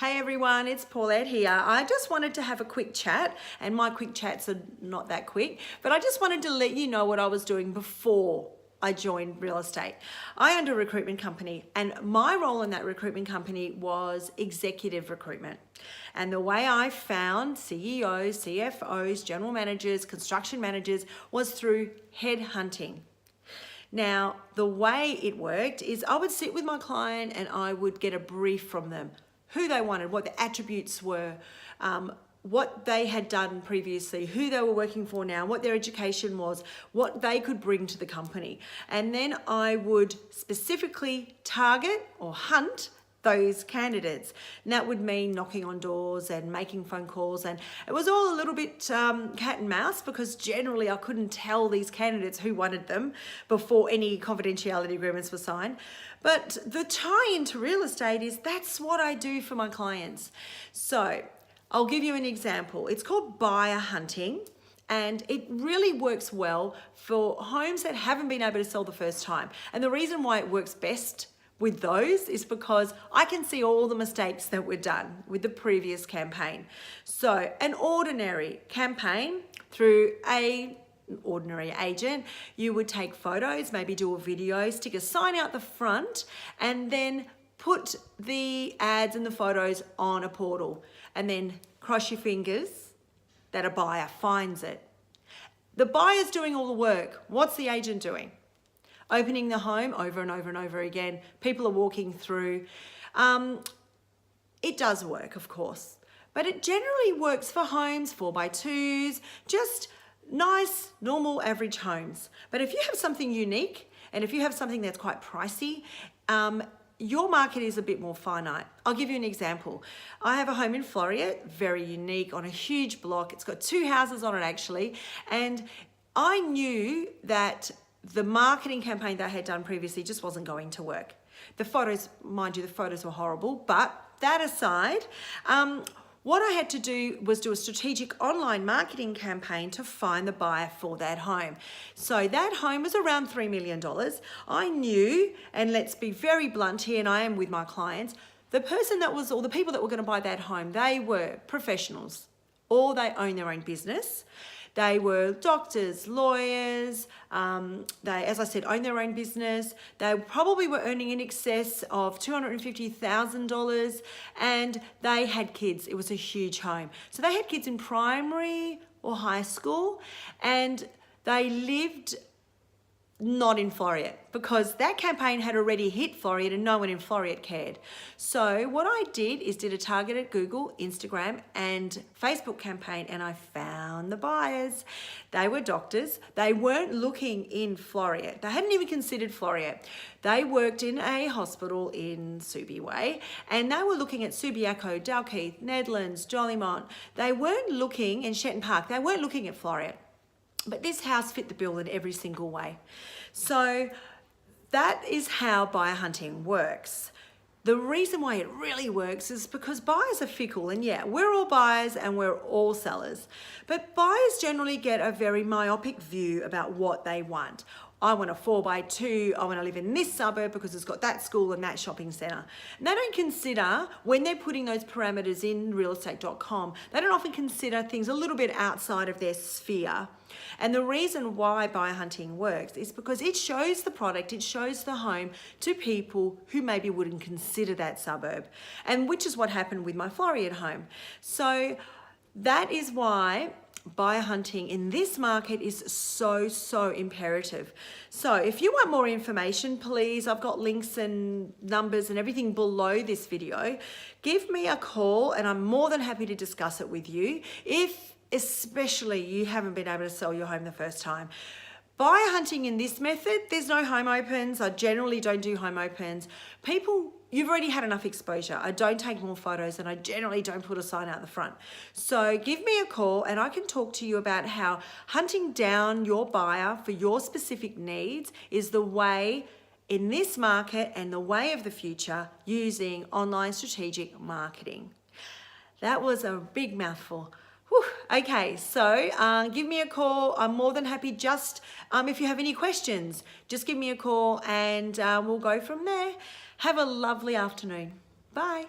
Hey everyone, it's Paulette here. I just wanted to have a quick chat, and my quick chats are not that quick, but I just wanted to let you know what I was doing before I joined real estate. I owned a recruitment company, and my role in that recruitment company was executive recruitment. And the way I found CEOs, CFOs, general managers, construction managers was through headhunting. Now, the way it worked is I would sit with my client and I would get a brief from them, who they wanted, what the attributes were, what they had done previously, who they were working for now, what their education was, what they could bring to the company. And then I would specifically target or hunt those candidates. And that would mean knocking on doors and making phone calls. And it was all a little bit cat and mouse, because generally I couldn't tell these candidates who wanted them before any confidentiality agreements were signed. But the tie into real estate is that's what I do for my clients. So I'll give you an example. It's called buyer hunting. And it really works well for homes that haven't been able to sell the first time. And the reason why it works best with those is because I can see all the mistakes that were done with the previous campaign. So an ordinary campaign through an ordinary agent, you would take photos, maybe do a video, stick a sign out the front, and then put the ads and the photos on a portal, and then cross your fingers that a buyer finds it. The buyer's doing all the work. What's the agent doing? Opening the home over and over and over again. People are walking through. It does work, of course, but it generally works for homes, 4x2s, just nice, normal, average homes. But if you have something unique, and if you have something that's quite pricey, your market is a bit more finite. I'll give you an example. I have a home in Floreat, very unique, on a huge block. It's got 2 houses on it actually, and I knew that the marketing campaign that I had done previously just wasn't going to work. The photos, mind you, the photos were horrible, but that aside, what I had to do was do a strategic online marketing campaign to find the buyer for that home. So that home was around $3 million. I knew, and let's be very blunt here, and I am with my clients, the person that was, or the people that were going to buy that home, they were professionals, or they own their own business. They were doctors, lawyers, they, as I said, own their own business. They probably were earning in excess of $250,000, and they had kids. It was a huge home. So they had kids in primary or high school, and they lived not in Floreat, because that campaign had already hit Floreat and no one in Floreat cared. So what I did is did a targeted Google, Instagram and Facebook campaign, and I found the buyers. They were doctors. They weren't looking in Floreat. They hadn't even considered Floreat. They worked in a hospital in Subi Way, and they were looking at Subiaco, Dalkeith, Nedlands, Jolimont. They weren't looking in Shetton Park. They weren't looking at Floreat. But this house fit the bill in every single way. So that is how buyer hunting works. The reason why it really works is because buyers are fickle, and yeah, we're all buyers and we're all sellers. But buyers generally get a very myopic view about what they want. I want a 4x2, I want to live in this suburb because it's got that school and that shopping centre. And they don't consider, when they're putting those parameters in realestate.com, they don't often consider things a little bit outside of their sphere. And the reason why buyer hunting works is because it shows the product, it shows the home to people who maybe wouldn't consider that suburb, and which is what happened with my Floreat home. So that is why buyer hunting in this market is so imperative. So if you want more information, please, I've got links and numbers and everything below this video. Give me a call and I'm more than happy to discuss it with you, if especially you haven't been able to sell your home the first time. Buyer hunting in this method, there's no home opens. I generally don't do home opens. People, you've already had enough exposure. I don't take more photos, and I generally don't put a sign out the front. So give me a call and I can talk to you about how hunting down your buyer for your specific needs is the way in this market and the way of the future using online strategic marketing. That was a big mouthful. Whew. Okay, so give me a call. I'm more than happy. Just if you have any questions, just give me a call and we'll go from there. Have a lovely afternoon. Bye.